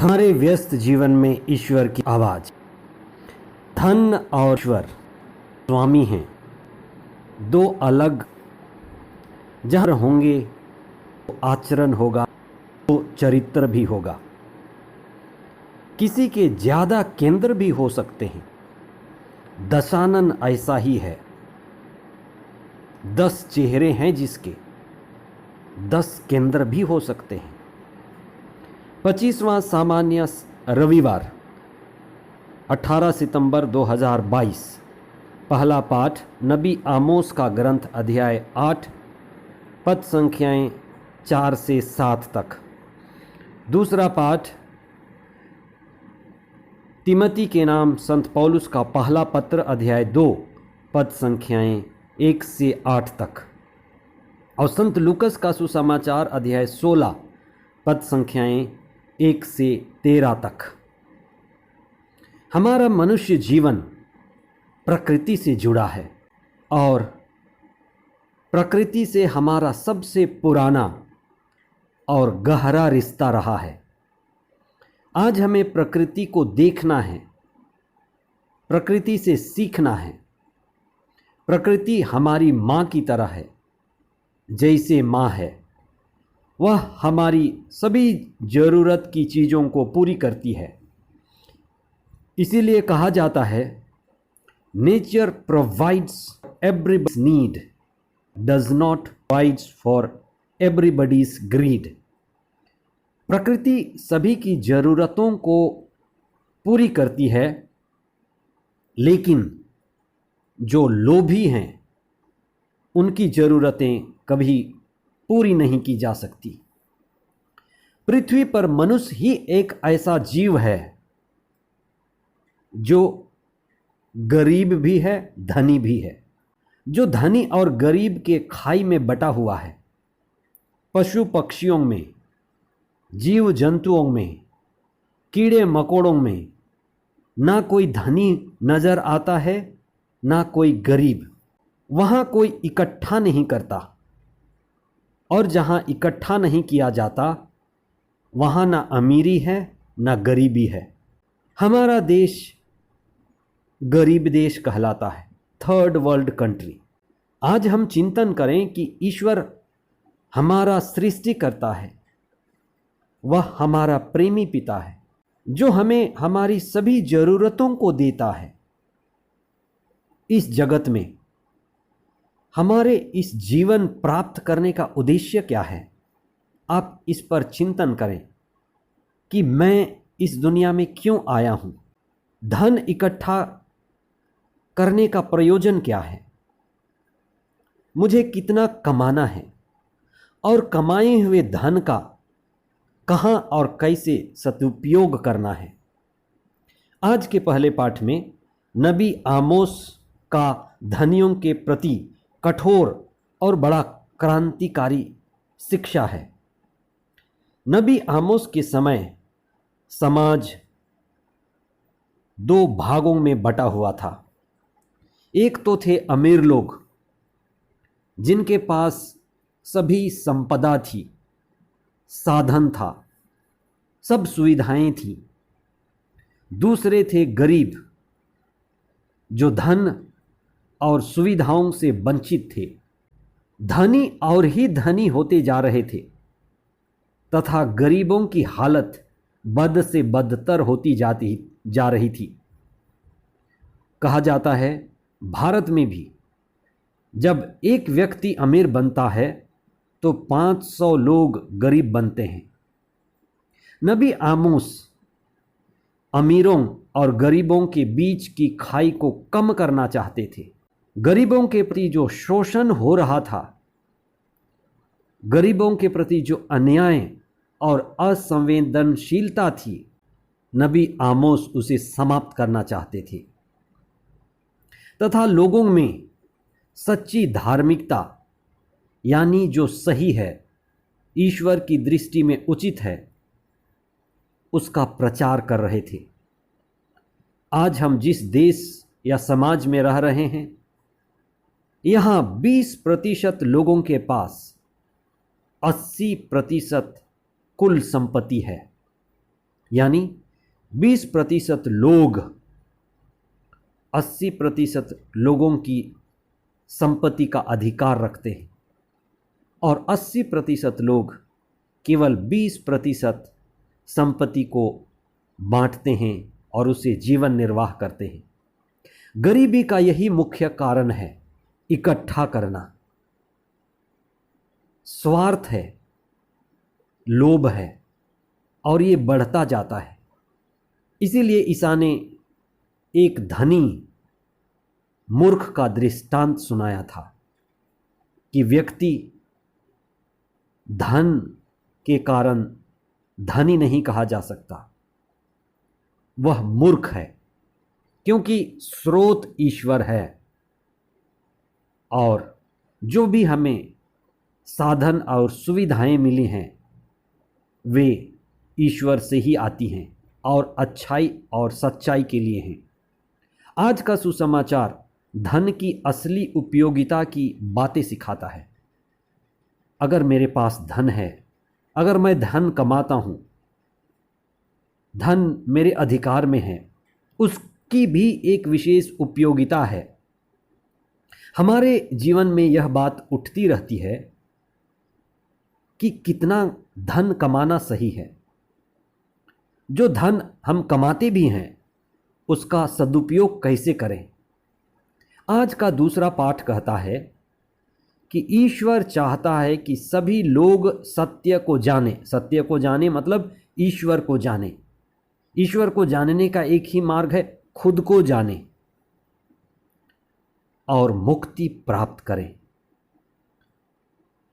हमारे व्यस्त जीवन में ईश्वर की आवाज, धन और ईश्वर स्वामी हैं, दो अलग। जहाँ होंगे तो आचरण होगा, तो चरित्र भी होगा। किसी के ज्यादा केंद्र भी हो सकते हैं। दशानन ऐसा ही है। 10 चेहरे हैं जिसके 10 केंद्र भी हो सकते हैं। 25वां सामान्य रविवार 18 सितंबर 2022। पहला पाठ नबी आमोस का ग्रंथ अध्याय 8 पद संख्याएं 4 से 7 तक। दूसरा पाठ तिमोथी के नाम संत पौलुस का पहला पत्र अध्याय 2 पद संख्याएं 1 से 8 तक। और संत लूकस का सुसमाचार अध्याय 16 पद संख्याएं 1 से 13 तक। हमारा मनुष्य जीवन प्रकृति से जुड़ा है और प्रकृति से हमारा सबसे पुराना और गहरा रिश्ता रहा है। आज हमें प्रकृति को देखना है, प्रकृति से सीखना है। प्रकृति हमारी माँ की तरह है। जैसे माँ है, वह हमारी सभी जरूरत की चीज़ों को पूरी करती है। इसीलिए कहा जाता है, nature provides everybody's need, does not provides for everybody's greed. प्रकृति सभी की जरूरतों को पूरी करती है, लेकिन जो लोभी हैं उनकी जरूरतें कभी पूरी नहीं की जा सकती। पृथ्वी पर मनुष्य ही एक ऐसा जीव है जो गरीब भी है, धनी भी है, जो धनी और गरीब के खाई में बटा हुआ है। पशु पक्षियों में, जीव जंतुओं में, कीड़े मकोड़ों में ना कोई धनी नजर आता है, ना कोई गरीब। वहाँ कोई इकट्ठा नहीं करता, और जहाँ इकट्ठा नहीं किया जाता वहाँ ना अमीरी है ना गरीबी है। हमारा देश गरीब देश कहलाता है, थर्ड वर्ल्ड कंट्री। आज हम चिंतन करें कि ईश्वर हमारा सृष्टिकर्ता है, वह हमारा प्रेमी पिता है, जो हमें हमारी सभी जरूरतों को देता है। इस जगत में हमारे इस जीवन प्राप्त करने का उद्देश्य क्या है? आप इस पर चिंतन करें कि मैं इस दुनिया में क्यों आया हूं? धन इकट्ठा करने का प्रयोजन क्या है? मुझे कितना कमाना है और कमाए हुए धन का कहां और कैसे सदुपयोग करना है? आज के पहले पाठ में नबी आमोस का धनियों के प्रति कठोर और बड़ा क्रांतिकारी शिक्षा है। नबी आमोस के समय समाज 2 भागों में बटा हुआ था। एक तो थे अमीर लोग, जिनके पास सभी संपदा थी, साधन था, सब सुविधाएं थी। दूसरे थे गरीब, जो धन और सुविधाओं से वंचित थे। धनी और ही धनी होते जा रहे थे तथा गरीबों की हालत बद से बदतर होती जा रही थी। कहा जाता है, भारत में भी जब एक व्यक्ति अमीर बनता है तो 500 लोग गरीब बनते हैं। नबी आमोस अमीरों और गरीबों के बीच की खाई को कम करना चाहते थे। गरीबों के प्रति जो शोषण हो रहा था, गरीबों के प्रति जो अन्याय और असंवेदनशीलता थी, नबी आमोस उसे समाप्त करना चाहते थे तथा लोगों में सच्ची धार्मिकता, यानी जो सही है, ईश्वर की दृष्टि में उचित है, उसका प्रचार कर रहे थे। आज हम जिस देश या समाज में रह रहे हैं, यहाँ 20% लोगों के पास 80% कुल संपत्ति है। यानी 20% लोग 80% लोगों की संपत्ति का अधिकार रखते हैं और 80% लोग केवल 20% संपत्ति को बांटते हैं और उसे जीवन निर्वाह करते हैं। गरीबी का यही मुख्य कारण है, इकट्ठा करना। स्वार्थ है, लोभ है और ये बढ़ता जाता है। इसीलिए ईसा ने एक धनी मूर्ख का दृष्टांत सुनाया था कि व्यक्ति धन के कारण धनी नहीं कहा जा सकता, वह मूर्ख है, क्योंकि स्रोत ईश्वर है और जो भी हमें साधन और सुविधाएं मिली हैं वे ईश्वर से ही आती हैं और अच्छाई और सच्चाई के लिए हैं। आज का सुसमाचार धन की असली उपयोगिता की बातें सिखाता है। अगर मेरे पास धन है, अगर मैं धन कमाता हूँ, धन मेरे अधिकार में है, उसकी भी एक विशेष उपयोगिता है। हमारे जीवन में यह बात उठती रहती है कि कितना धन कमाना सही है। जो धन हम कमाते भी हैं उसका सदुपयोग कैसे करें। आज का दूसरा पाठ कहता है कि ईश्वर चाहता है कि सभी लोग सत्य को जाने। सत्य को जाने मतलब ईश्वर को जाने। ईश्वर को जानने का एक ही मार्ग है, खुद को जाने और मुक्ति प्राप्त करें।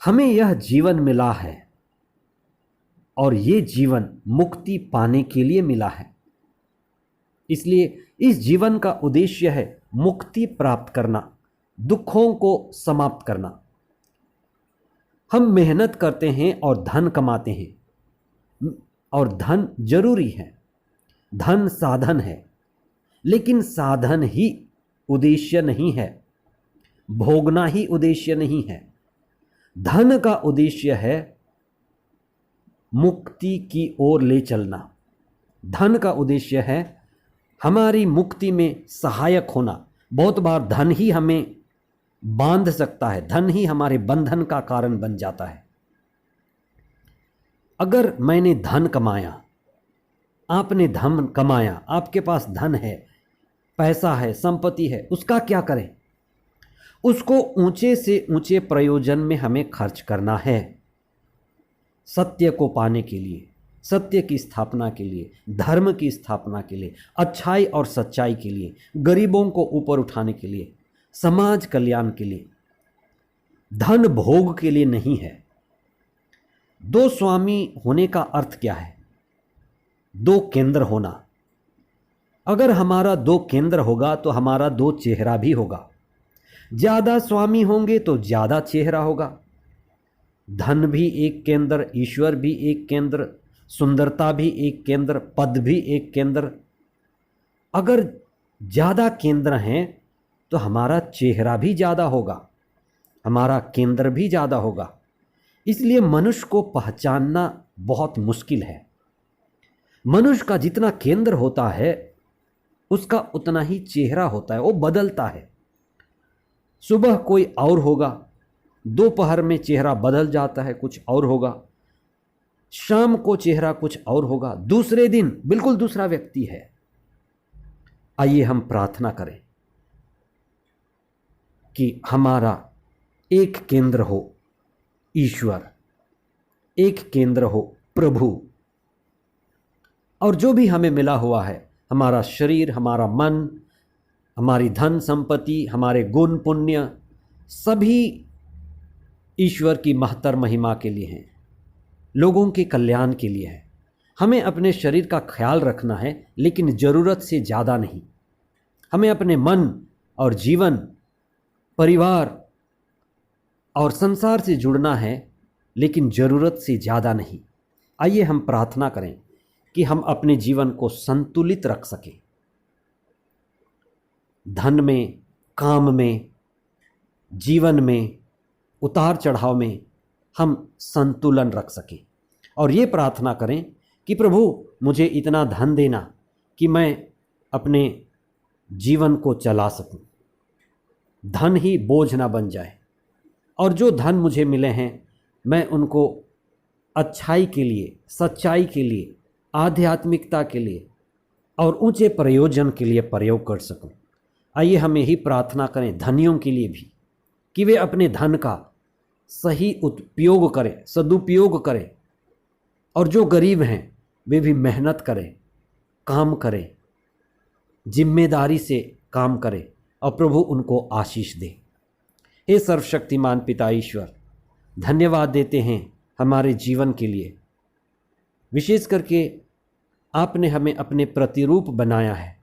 हमें यह जीवन मिला है और ये जीवन मुक्ति पाने के लिए मिला है। इसलिए इस जीवन का उद्देश्य है मुक्ति प्राप्त करना, दुखों को समाप्त करना। हम मेहनत करते हैं और धन कमाते हैं और धन जरूरी है, धन साधन है, लेकिन साधन ही उद्देश्य नहीं है, भोगना ही उद्देश्य नहीं है। धन का उद्देश्य है मुक्ति की ओर ले चलना। धन का उद्देश्य है हमारी मुक्ति में सहायक होना। बहुत बार धन ही हमें बांध सकता है, धन ही हमारे बंधन का कारण बन जाता है। अगर मैंने धन कमाया, आपने धन कमाया, आपके पास धन है, पैसा है, संपत्ति है, उसका क्या करें? उसको ऊंचे से ऊंचे प्रयोजन में हमें खर्च करना है। सत्य को पाने के लिए, सत्य की स्थापना के लिए, धर्म की स्थापना के लिए, अच्छाई और सच्चाई के लिए, गरीबों को ऊपर उठाने के लिए, समाज कल्याण के लिए। धन भोग के लिए नहीं है। दो स्वामी होने का अर्थ क्या है? दो केंद्र होना। अगर हमारा दो केंद्र होगा तो हमारा दो चेहरा भी होगा। ज़्यादा स्वामी होंगे तो ज़्यादा चेहरा होगा। धन भी एक केंद्र, ईश्वर भी एक केंद्र, सुंदरता भी एक केंद्र, पद भी एक केंद्र। अगर ज़्यादा केंद्र हैं तो हमारा चेहरा भी ज़्यादा होगा, हमारा केंद्र भी ज़्यादा होगा। इसलिए मनुष्य को पहचानना बहुत मुश्किल है। मनुष्य का जितना केंद्र होता है उसका उतना ही चेहरा होता है, वो बदलता है। सुबह कोई और होगा, दोपहर में चेहरा बदल जाता है, कुछ और होगा, शाम को चेहरा कुछ और होगा, दूसरे दिन बिल्कुल दूसरा व्यक्ति है। आइए हम प्रार्थना करें कि हमारा एक केंद्र हो ईश्वर, एक केंद्र हो प्रभु, और जो भी हमें मिला हुआ है, हमारा शरीर, हमारा मन, हमारी धन संपत्ति, हमारे गुण पुण्य, सभी ईश्वर की महत्तर महिमा के लिए हैं, लोगों के कल्याण के लिए है। हमें अपने शरीर का ख्याल रखना है, लेकिन ज़रूरत से ज़्यादा नहीं। हमें अपने मन और जीवन, परिवार और संसार से जुड़ना है, लेकिन ज़रूरत से ज़्यादा नहीं। आइए हम प्रार्थना करें कि हम अपने जीवन को संतुलित रख सकें। धन में, काम में, जीवन में, उतार चढ़ाव में हम संतुलन रख सकें। और ये प्रार्थना करें कि प्रभु मुझे इतना धन देना कि मैं अपने जीवन को चला सकूं, धन ही बोझ ना बन जाए, और जो धन मुझे मिले हैं मैं उनको अच्छाई के लिए, सच्चाई के लिए, आध्यात्मिकता के लिए और ऊंचे प्रयोजन के लिए प्रयोग कर सकूं। आइए हम यही प्रार्थना करें धनियों के लिए भी कि वे अपने धन का सही उपयोग करें, सदुपयोग करें, और जो गरीब हैं वे भी मेहनत करें, काम करें, जिम्मेदारी से काम करें और प्रभु उनको आशीष दे। हे सर्वशक्तिमान पिता ईश्वर, धन्यवाद देते हैं हमारे जीवन के लिए। विशेष करके आपने हमें अपने प्रतिरूप बनाया है,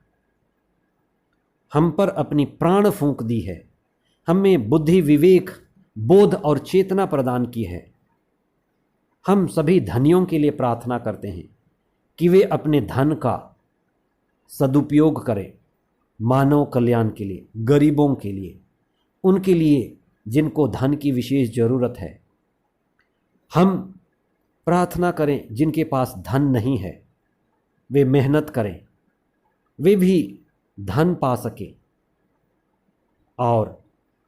हम पर अपनी प्राण फूंक दी है, हमें बुद्धि, विवेक, बोध और चेतना प्रदान की है। हम सभी धनियों के लिए प्रार्थना करते हैं कि वे अपने धन का सदुपयोग करें मानव कल्याण के लिए, गरीबों के लिए, उनके लिए जिनको धन की विशेष ज़रूरत है। हम प्रार्थना करें जिनके पास धन नहीं है वे मेहनत करें, वे भी धन पा सके, और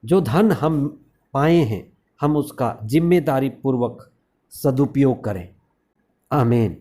जो धन हम पाए हैं हम उसका जिम्मेदारी पूर्वक सदुपयोग करें। आमीन।